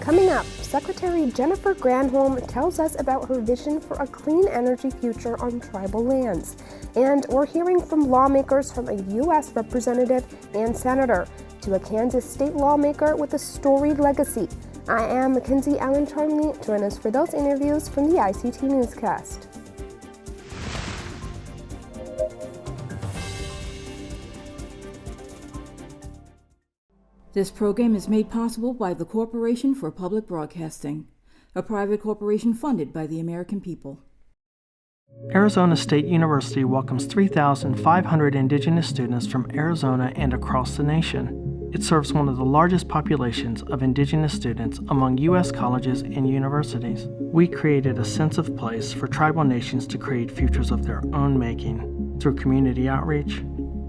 Coming up, Secretary Jennifer Granholm tells us about her vision for a clean energy future on tribal lands. And we're hearing from lawmakers from a U.S. representative and senator to a Kansas state lawmaker with a storied legacy. I am McKenzie Allen-Charmley. Join us for those interviews from the ICT Newscast. This program is made possible by the Corporation for Public Broadcasting, a private corporation funded by the American people. Arizona State University welcomes 3,500 indigenous students from Arizona and across the nation. It serves one of the largest populations of indigenous students among U.S. colleges and universities. We created a sense of place for tribal nations to create futures of their own making through community outreach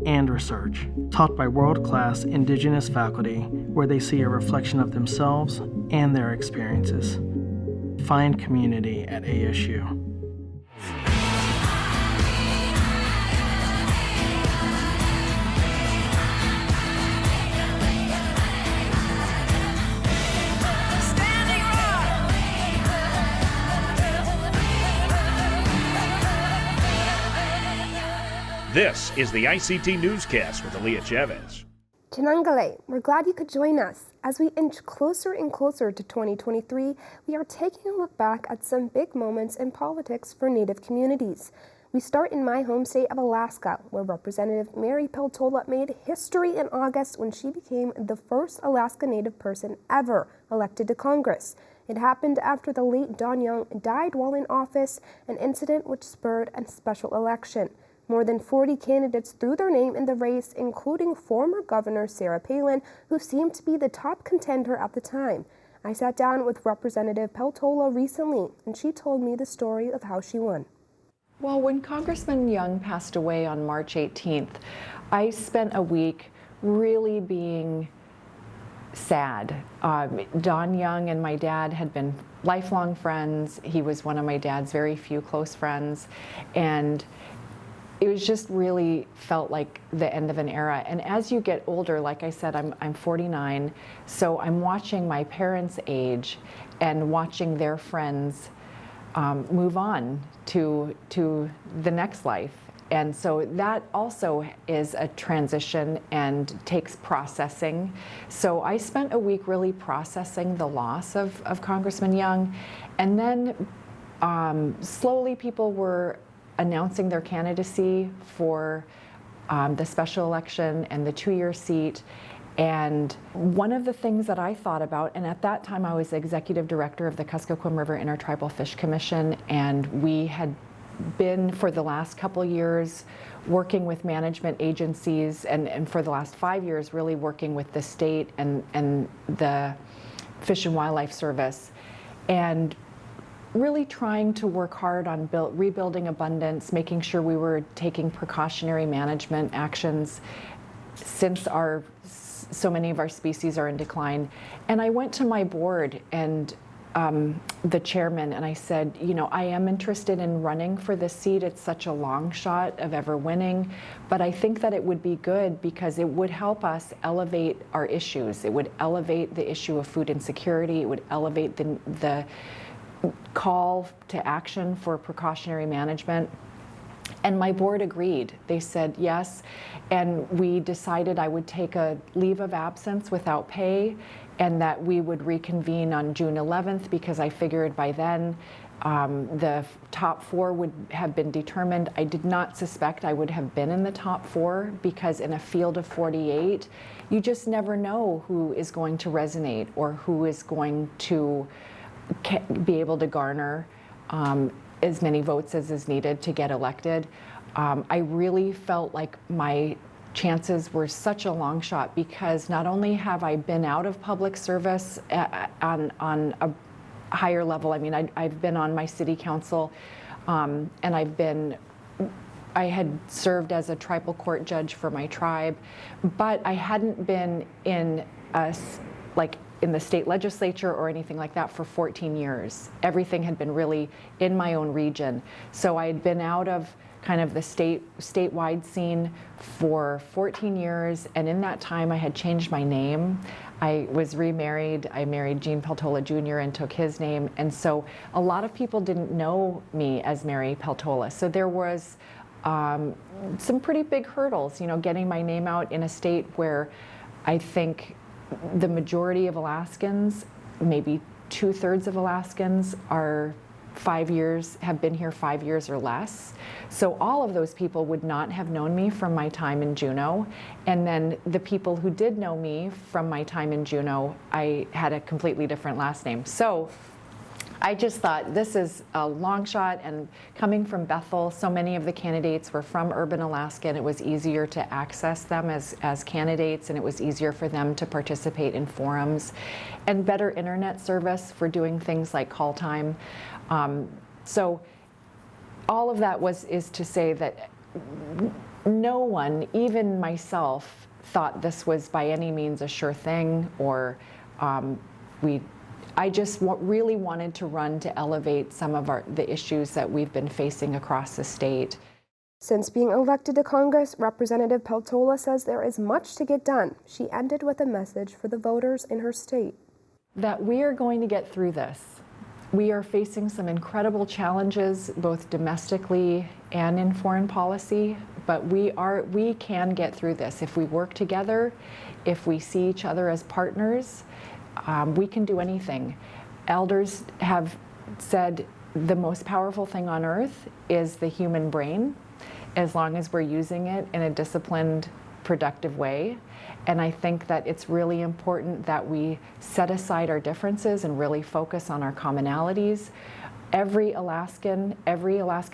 and research, taught by world-class indigenous faculty where they see a reflection of themselves and their experiences. Find community at ASU. This is the ICT Newscast with Aaliyah Chavez. Chenangale, we're glad you could join us. As we inch closer and closer to 2023, we are taking a look back at some big moments in politics for Native communities. We start in my home state of Alaska, where Representative Mary Peltola made history in August when she became the first Alaska Native person ever elected to Congress. It happened after the late Don Young died while in office, an incident which spurred a special election. More than 40 candidates threw their name in the race, including former Governor Sarah Palin, who seemed to be the top contender at the time. I sat down with Representative Peltola recently, and she told me the story of how she won. Well, when Congressman Young passed away on March 18th, I spent a week really being sad. Don Young and my dad had been lifelong friends. He was one of my dad's very few close friends, and it was just really felt like the end of an era. And as you get older, like I said, I'm 49, so I'm watching my parents age and watching their friends move on to the next life. And so that also is a transition and takes processing. So I spent a week really processing the loss of Congressman Young. And then slowly people were announcing their candidacy for the special election and the 2-year seat. And one of the things that I thought about, and at that time I was executive director of the Kuskokwim River Intertribal Fish Commission, and we had been for the last couple years working with management agencies, and for the last 5 years really working with the state and the Fish and Wildlife Service, and really trying to work hard on rebuilding abundance, making sure we were taking precautionary management actions since so many of our species are in decline. And I went to my board and the chairman, and I said, you know, I am interested in running for this seat. It's such a long shot of ever winning, but I think that it would be good because it would help us elevate our issues. It would elevate the issue of food insecurity. It would elevate the call to action for precautionary management. And my board agreed. They said yes, and we decided I would take a leave of absence without pay, and that we would reconvene on June 11th because I figured by then the top 4 would have been determined. I did not suspect I would have been in the top 4 because in a field of 48, you just never know who is going to resonate or who is going to be able to garner as many votes as is needed to get elected. I really felt like my chances were such a long shot because not only have I been out of public service on a higher level, I mean, I've been on my city council and I had served as a tribal court judge for my tribe, but I hadn't been in in the state legislature or anything like that for 14 years. Everything had been really in my own region. So I had been out of kind of the statewide scene for 14 years, and in that time I had changed my name. I was remarried. I married Gene Peltola Jr. and took his name. And so a lot of people didn't know me as Mary Peltola. So there was some pretty big hurdles, getting my name out in a state where I think the majority of Alaskans, maybe 2/3 of Alaskans, have been here 5 years or less. So all of those people would not have known me from my time in Juneau. And then the people who did know me from my time in Juneau, I had a completely different last name. So I just thought this is a long shot, and coming from Bethel, so many of the candidates were from urban Alaska, and it was easier to access them as candidates, and it was easier for them to participate in forums, and better internet service for doing things like call time. So all of that is to say that no one, even myself, thought this was by any means a sure thing, or I just really wanted to run to elevate some of the issues that we've been facing across the state. Since being elected to Congress, Representative Peltola says there is much to get done. She ended with a message for the voters in her state. That we are going to get through this. We are facing some incredible challenges, both domestically and in foreign policy, but we can get through this. If we work together, if we see each other as partners, we can do anything. Elders have said the most powerful thing on earth is the human brain, as long as we're using it in a disciplined, productive way. And I think that it's really important that we set aside our differences and really focus on our commonalities. Every Alaskan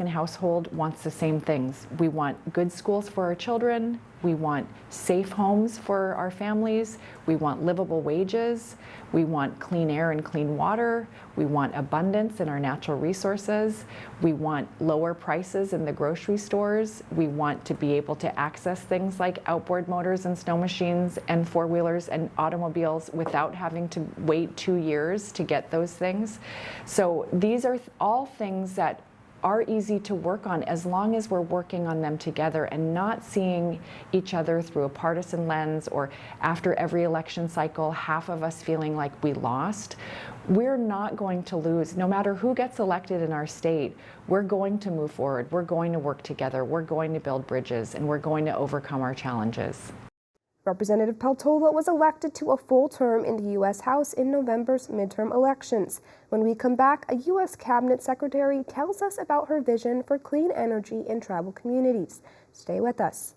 household wants the same things. We want good schools for our children. We want safe homes for our families. We want livable wages. We want clean air and clean water. We want abundance in our natural resources. We want lower prices in the grocery stores. We want to be able to access things like outboard motors and snow machines and four-wheelers and automobiles without having to wait 2 years to get those things. So these are all things that are easy to work on as long as we're working on them together and not seeing each other through a partisan lens, or after every election cycle, half of us feeling like we lost. We're not going to lose. No matter who gets elected in our state, we're going to move forward. We're going to work together. We're going to build bridges, and we're going to overcome our challenges. Representative Peltola was elected to a full term in the U.S. House in November's midterm elections. When we come back, a U.S. Cabinet Secretary tells us about her vision for clean energy in tribal communities. Stay with us.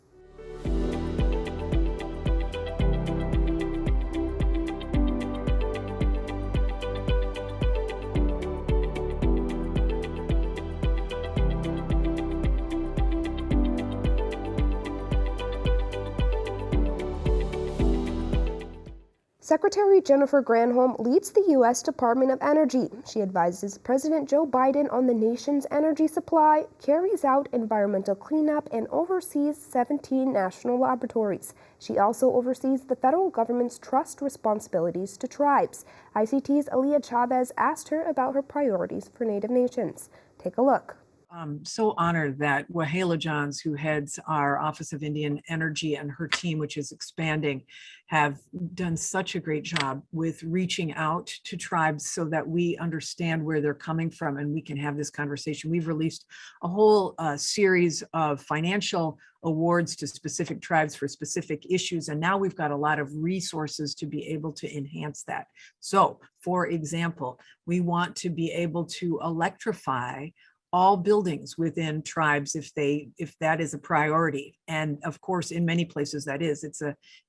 Secretary Jennifer Granholm leads the U.S. Department of Energy. She advises President Joe Biden on the nation's energy supply, carries out environmental cleanup, and oversees 17 national laboratories. She also oversees the federal government's trust responsibilities to tribes. ICT's Aaliyah Chavez asked her about her priorities for Native nations. Take a look. I'm so honored that Wahala Johns, who heads our Office of Indian Energy, and her team, which is expanding, have done such a great job with reaching out to tribes so that we understand where they're coming from and we can have this conversation. We've released a whole series of financial awards to specific tribes for specific issues, and now we've got a lot of resources to be able to enhance that. So, for example, we want to be able to electrify all buildings within tribes if that is a priority. And of course, in many places that is. It's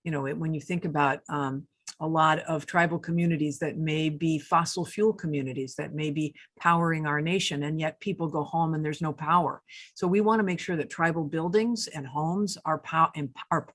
when you think about a lot of tribal communities that may be fossil fuel communities that may be powering our nation, and yet people go home and there's no power. So we want to make sure that tribal buildings and homes are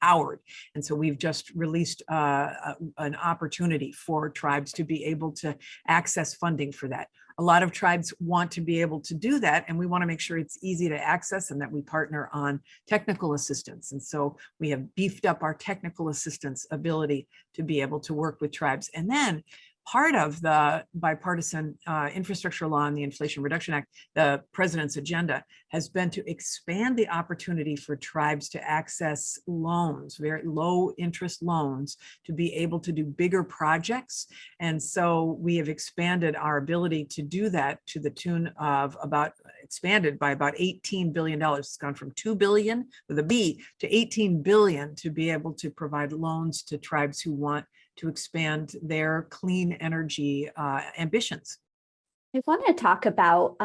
powered. And so we've just released an opportunity for tribes to be able to access funding for that. A lot of tribes want to be able to do that, and we want to make sure it's easy to access and that we partner on technical assistance. And so we have beefed up our technical assistance ability to be able to work with tribes. And then part of the bipartisan infrastructure law and the Inflation Reduction Act, the president's agenda has been to expand the opportunity for tribes to access loans, very low interest loans, to be able to do bigger projects. And so we have expanded our ability to do that to the tune of expanded by about $18 billion. It's gone from 2 billion with a B to 18 billion to be able to provide loans to tribes who want to expand their clean energy ambitions. I want to talk about,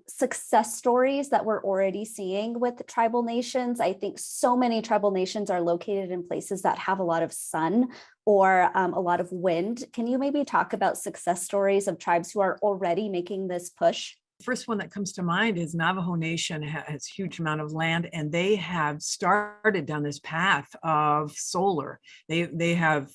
success stories that we're already seeing with tribal nations. I think so many tribal nations are located in places that have a lot of sun or a lot of wind. Can you maybe talk about success stories of tribes who are already making this push? First one that comes to mind is Navajo Nation has a huge amount of land, and they have started down this path of solar. They have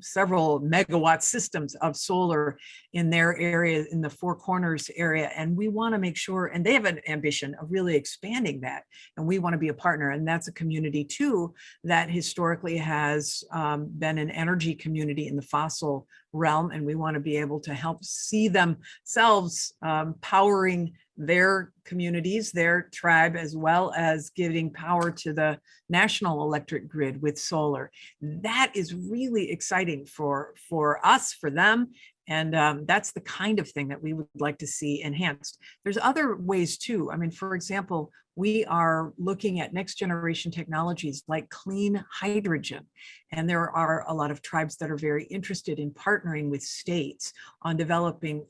several megawatt systems of solar in their area, in the Four Corners area. And we want to make sure, and they have an ambition of really expanding that. And we want to be a partner. And that's a community too, that historically has been an energy community in the fossil realm. And we want to be able to help see themselves powering their communities, their tribe, as well as giving power to the national electric grid with solar. That is really exciting for us, for them. And that's the kind of thing that we would like to see enhanced. There's other ways too. I mean, for example, we are looking at next generation technologies like clean hydrogen. And there are a lot of tribes that are very interested in partnering with states on developing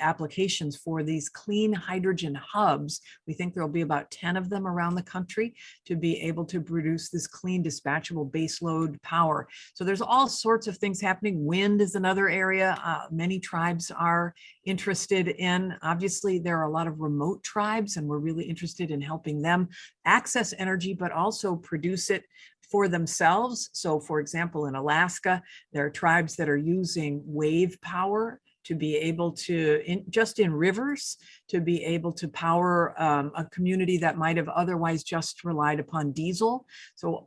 applications for these clean hydrogen hubs. We think there'll be about 10 of them around the country to be able to produce this clean dispatchable baseload power. So there's all sorts of things happening. Wind is another area many tribes are interested in. Obviously, there are a lot of remote tribes, and we're really interested in helping them access energy, but also produce it for themselves. So for example, in Alaska, there are tribes that are using wave power to be able to, just in rivers, to be able to power a community that might have otherwise just relied upon diesel. So,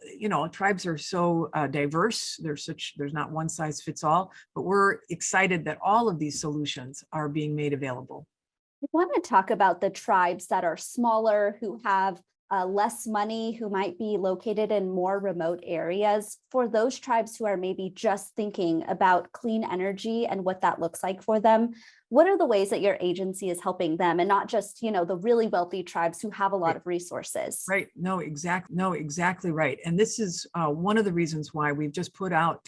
tribes are so diverse. There's not one size fits all, but we're excited that all of these solutions are being made available. I want to talk about the tribes that are smaller, who have less money, who might be located in more remote areas. For those tribes who are maybe just thinking about clean energy and what that looks like for them, what are the ways that your agency is helping them, and not just, the really wealthy tribes who have a lot of resources? Right. No, exactly right. And this is one of the reasons why we've just put out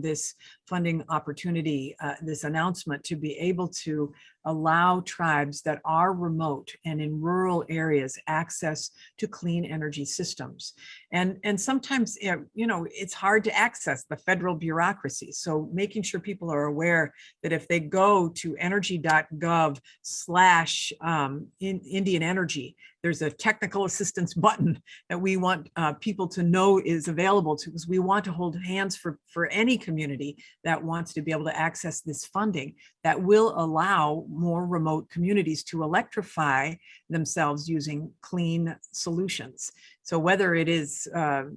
this funding opportunity, this announcement, to be able to allow tribes that are remote and in rural areas access to clean energy systems. And sometimes, it's hard to access the federal bureaucracy. So making sure people are aware that if they go to energy.gov/Indian Energy, there's a technical assistance button that we want people to know is available to, because we want to hold hands for any community that wants to be able to access this funding that will allow more remote communities to electrify themselves using clean solutions. So whether it is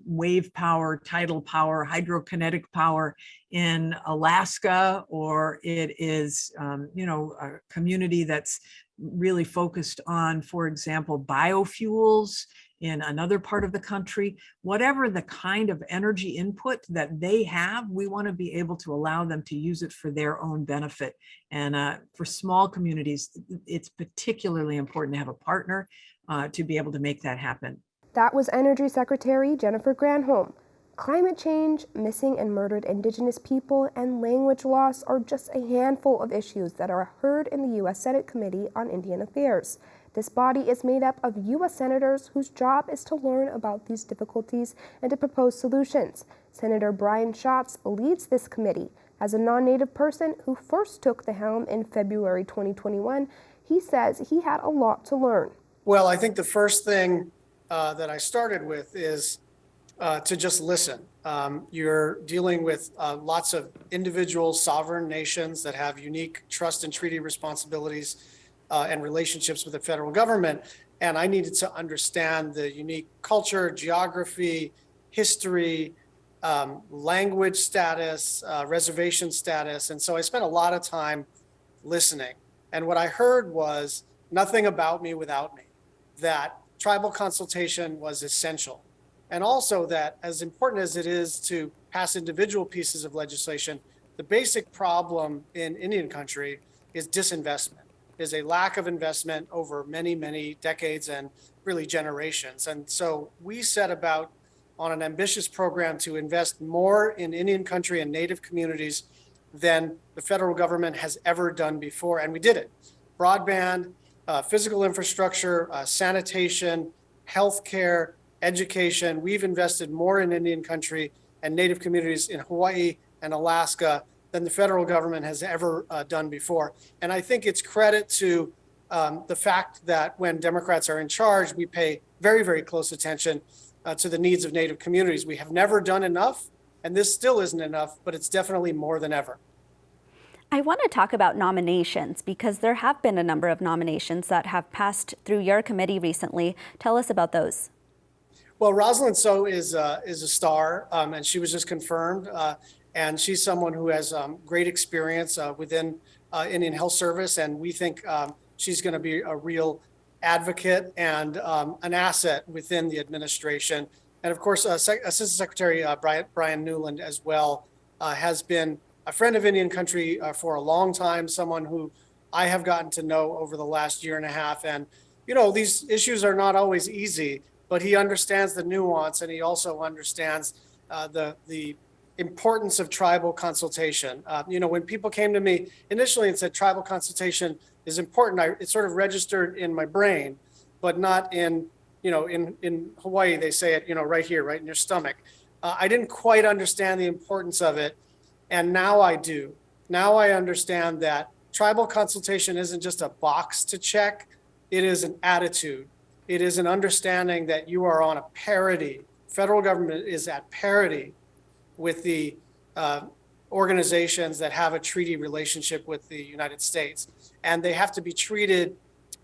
wave power, tidal power, hydrokinetic power in Alaska, or it is, a community that's really focused on, for example, biofuels in another part of the country, whatever the kind of energy input that they have, we want to be able to allow them to use it for their own benefit. And for small communities, it's particularly important to have a partner to be able to make that happen. That was Energy Secretary Jennifer Granholm. Climate change, missing and murdered Indigenous people, and language loss are just a handful of issues that are heard in the U.S. Senate Committee on Indian Affairs. This body is made up of U.S. senators whose job is to learn about these difficulties and to propose solutions. Senator Brian Schatz leads this committee. As a non-native person who first took the helm in February 2021, he says he had a lot to learn. Well, I think the first thing that I started with is to just listen. You're dealing with lots of individual sovereign nations that have unique trust and treaty responsibilities and relationships with the federal government. And I needed to understand the unique culture, geography, history, language status, reservation status. And so I spent a lot of time listening. And what I heard was nothing about me without me, that tribal consultation was essential. And also that as important as it is to pass individual pieces of legislation, the basic problem in Indian country is disinvestment, is a lack of investment over many, many decades and really generations. And so we set about on an ambitious program to invest more in Indian country and Native communities than the federal government has ever done before. And we did it. Broadband, physical infrastructure, sanitation, healthcare, education. We've invested more in Indian country and Native communities in Hawaii and Alaska than the federal government has ever done before. And I think it's credit to the fact that when Democrats are in charge, we pay very, very close attention to the needs of Native communities. We have never done enough, and this still isn't enough, but it's definitely more than ever. I want to talk about nominations because there have been a number of nominations that have passed through your committee recently. Tell us about those. Well, Rosalind So is a star, and she was just confirmed. And she's someone who has great experience within Indian Health Service, and we think she's going to be a real advocate and an asset within the administration. And of course, Assistant Secretary Brian Newland as well has been a friend of Indian country for a long time, someone who I have gotten to know over the last year and a half. And, you know, these issues are not always easy, but he understands the nuance, and he also understands the importance of tribal consultation. You know, when people came to me initially and said tribal consultation is important, it sort of registered in my brain, but not in, you know, in Hawaii, they say it, you know, right here, right in your stomach. I didn't quite understand the importance of it. And now I do. Now I understand that tribal consultation isn't just a box to check. It is an attitude. It is an understanding that you are on a parity. Federal government is at parity with the organizations that have a treaty relationship with the United States. And they have to be treated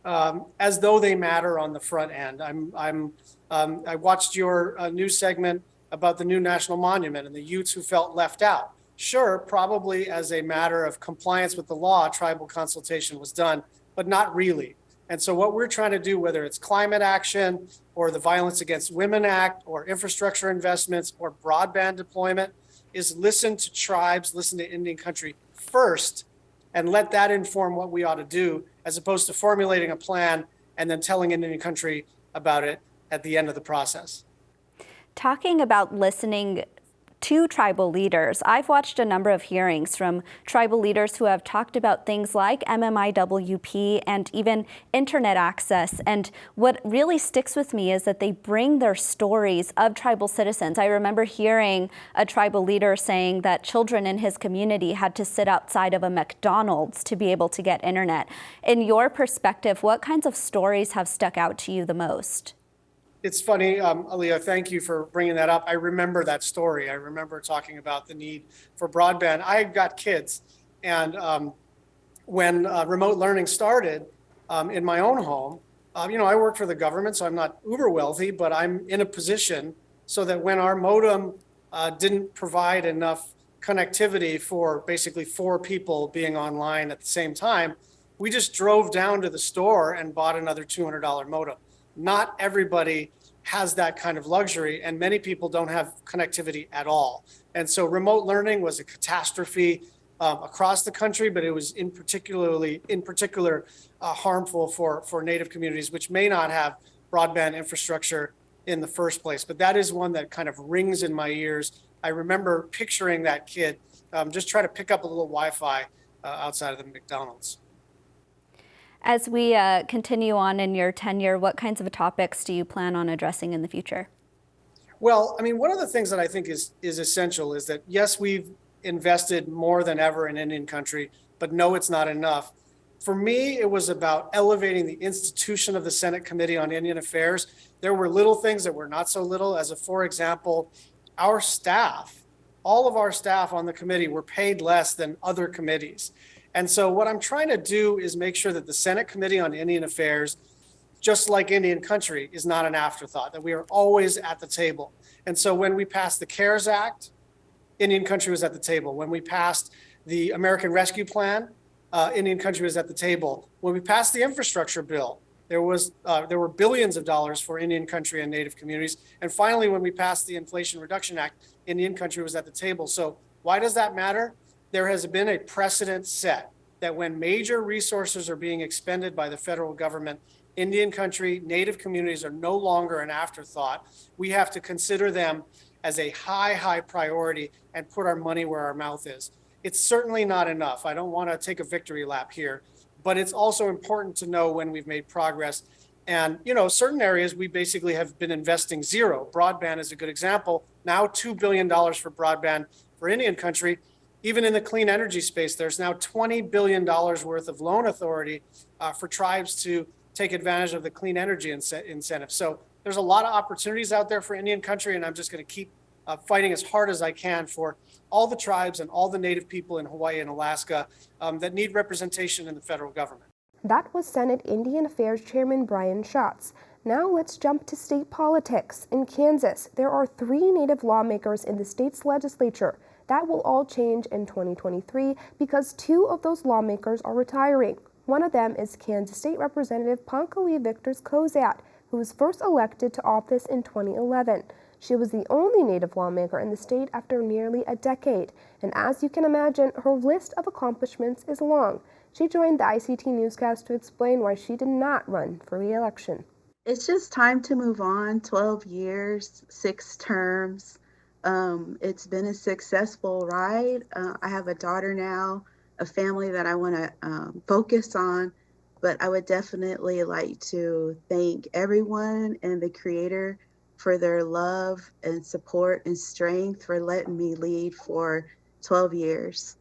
as though they matter on the front end. I watched your news segment about the new national monument and the Utes who felt left out. Sure, probably as a matter of compliance with the law, tribal consultation was done, but not really. And so what we're trying to do, whether it's climate action or the Violence Against Women Act or infrastructure investments or broadband deployment, is listen to tribes, listen to Indian country first, and let that inform what we ought to do, as opposed to formulating a plan and then telling Indian country about it at the end of the process. Talking about listening to tribal leaders, I've watched a number of hearings from tribal leaders who have talked about things like MMIWP and even internet access. And what really sticks with me is that they bring their stories of tribal citizens. I remember hearing a tribal leader saying that children in his community had to sit outside of a McDonald's to be able to get internet. In your perspective, what kinds of stories have stuck out to you the most? It's funny, Aaliyah, thank you for bringing that up. I remember that story. I remember talking about the need for broadband. I've got kids, and when remote learning started in my own home, you know, I work for the government, so I'm not uber wealthy, but I'm in a position so that when our modem didn't provide enough connectivity for basically 4 people being online at the same time, we just drove down to the store and bought another $200 modem. Not everybody has that kind of luxury, and many people don't have connectivity at all. And so remote learning was a catastrophe across the country, but it was in particular harmful for Native communities, which may not have broadband infrastructure in the first place. But that is one that kind of rings in my ears. I remember picturing that kid just try to pick up a little Wi-Fi outside of the McDonald's. As we continue on in your tenure, what kinds of topics do you plan on addressing in the future? Well, I mean, one of the things that I think is essential is that, yes, we've invested more than ever in Indian country, but no, it's not enough. For me, it was about elevating the institution of the Senate Committee on Indian Affairs. There were little things that were not so little, for example, our staff, all of our staff on the committee were paid less than other committees. And so what I'm trying to do is make sure that the Senate Committee on Indian Affairs, just like Indian country, is not an afterthought, that we are always at the table. And so when we passed the CARES Act, Indian country was at the table. When we passed the American Rescue Plan, Indian country was at the table. When we passed the infrastructure bill, there were billions of dollars for Indian country and Native communities. And finally, when we passed the Inflation Reduction Act, Indian country was at the table. So why does that matter? There has been a precedent set that when major resources are being expended by the federal government, Indian country, Native communities are no longer an afterthought. We have to consider them as a high priority and put our money where our mouth is. It's certainly not enough. I don't want to take a victory lap here, but it's also important to know when we've made progress. And, certain areas we basically have been investing zero. Broadband is a good example. Now $2 billion for broadband for Indian country. Even in the clean energy space, there's now $20 billion worth of loan authority for tribes to take advantage of the clean energy incentive. So there's a lot of opportunities out there for Indian country, and I'm just going to keep fighting as hard as I can for all the tribes and all the Native people in Hawaii and Alaska that need representation in the federal government. That was Senate Indian Affairs Chairman Brian Schatz. Now let's jump to state politics. In Kansas, there are 3 Native lawmakers in the state's legislature. That will all change in 2023 because 2 of those lawmakers are retiring. One of them is Kansas State Representative Ponka-We Victors-Cozad, who was first elected to office in 2011. She was the only Native lawmaker in the state after nearly a decade, and as you can imagine, her list of accomplishments is long. She joined the ICT newscast to explain why she did not run for re-election. It's just time to move on. 12 years, 6 terms. It's been a successful ride. I have a daughter now, a family that I want to focus on, but I would definitely like to thank everyone and the Creator for their love and support and strength for letting me lead for 12 years.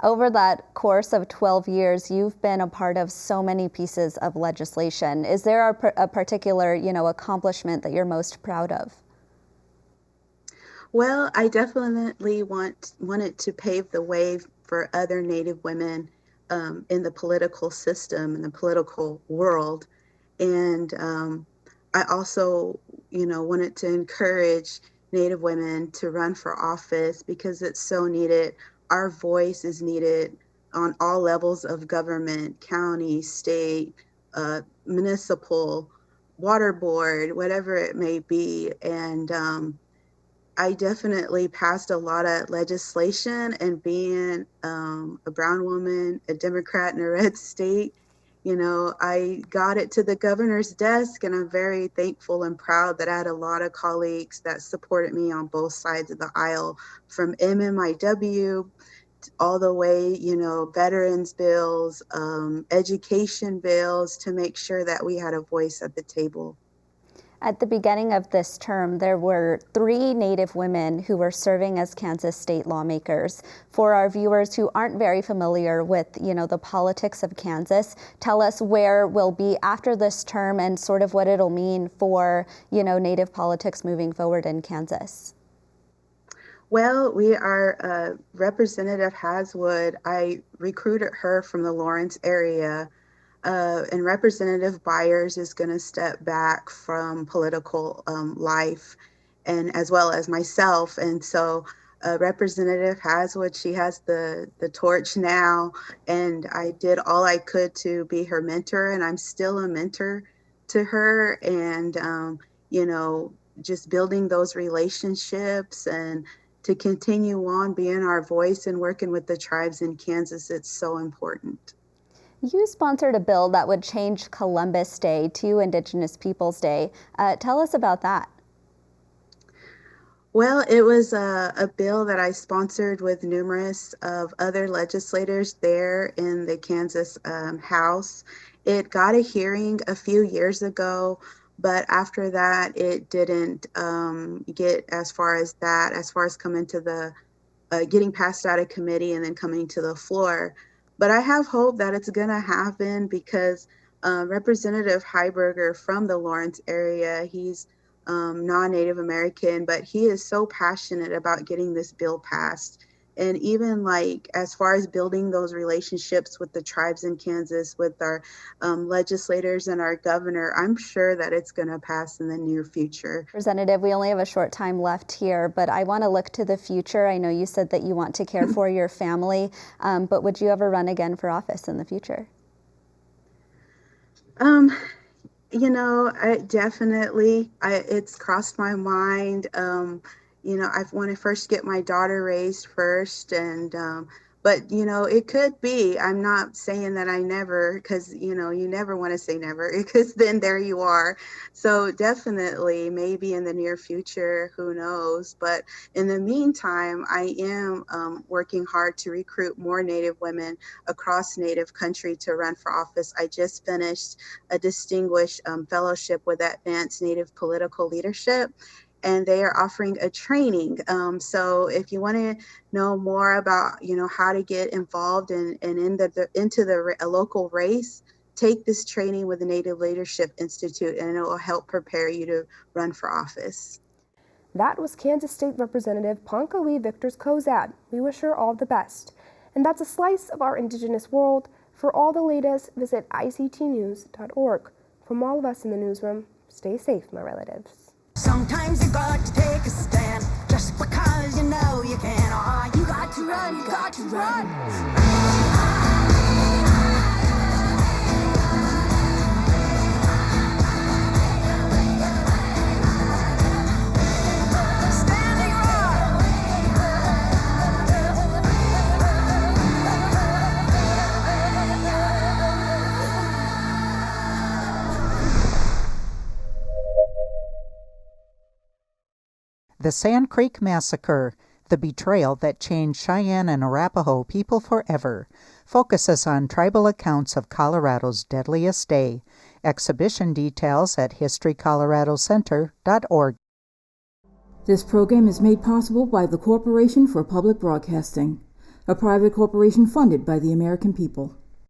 Over that course of 12 years, you've been a part of so many pieces of legislation. Is there a particular, accomplishment that you're most proud of? Well, I definitely wanted to pave the way for other Native women in the political system, in the political world. And I also, wanted to encourage Native women to run for office because it's so needed. Our voice is needed on all levels of government, county, state, municipal, water board, whatever it may be. And I definitely passed a lot of legislation, and being a brown woman, a Democrat in a red state, I got it to the governor's desk, and I'm very thankful and proud that I had a lot of colleagues that supported me on both sides of the aisle, from MMIW all the way, veterans bills, education bills, to make sure that we had a voice at the table. At the beginning of this term, there were 3 Native women who were serving as Kansas state lawmakers. For our viewers who aren't very familiar with, the politics of Kansas, tell us where we'll be after this term and sort of what it'll mean for, Native politics moving forward in Kansas. Well, we are Representative Haswood. I recruited her from the Lawrence area. And Representative Byers is going to step back from political life, and as well as myself. And so Representative Haswood, she has the torch now, and I did all I could to be her mentor, and I'm still a mentor to her. And, just building those relationships and to continue on being our voice and working with the tribes in Kansas, it's so important. You sponsored a bill that would change Columbus Day to Indigenous Peoples Day. Tell us about that. Well, it was a bill that I sponsored with numerous of other legislators there in the Kansas House. It got a hearing a few years ago, but after that, it didn't get as far as coming to the getting passed out of committee and then coming to the floor. But I have hope that it's going to happen because Representative Heiberger from the Lawrence area, he's non-Native American, but he is so passionate about getting this bill passed. And even like as far as building those relationships with the tribes in Kansas, with our legislators and our governor, I'm sure that it's going to pass in the near future. Representative, we only have a short time left here, but I want to look to the future. I know you said that you want to care for your family, but would you ever run again for office in the future? You know, it's crossed my mind. You know, I want to first get my daughter raised first, but you know, it could be. I'm not saying that I never, because you know, you never want to say never, because then there you are. So definitely, maybe in the near future, who knows? But in the meantime, I am working hard to recruit more Native women across Native country to run for office. I just finished a distinguished fellowship with Advanced Native Political Leadership, and they are offering a training. So if you want to know more about, you know, how to get involved into a local race, take this training with the Native Leadership Institute, and it will help prepare you to run for office. That was Kansas State Representative Ponka-We Victors-Cozad. We wish her all the best. And that's a slice of our Indigenous world. For all the latest, visit ictnews.org. From all of us in the newsroom, stay safe, my relatives. Sometimes you got to take a stand, just because you know you can. Oh, you got to run, you got to run. The Sand Creek Massacre, the betrayal that changed Cheyenne and Arapaho people forever, focuses on tribal accounts of Colorado's deadliest day. Exhibition details at historycoloradocenter.org. This program is made possible by the Corporation for Public Broadcasting, a private corporation funded by the American people.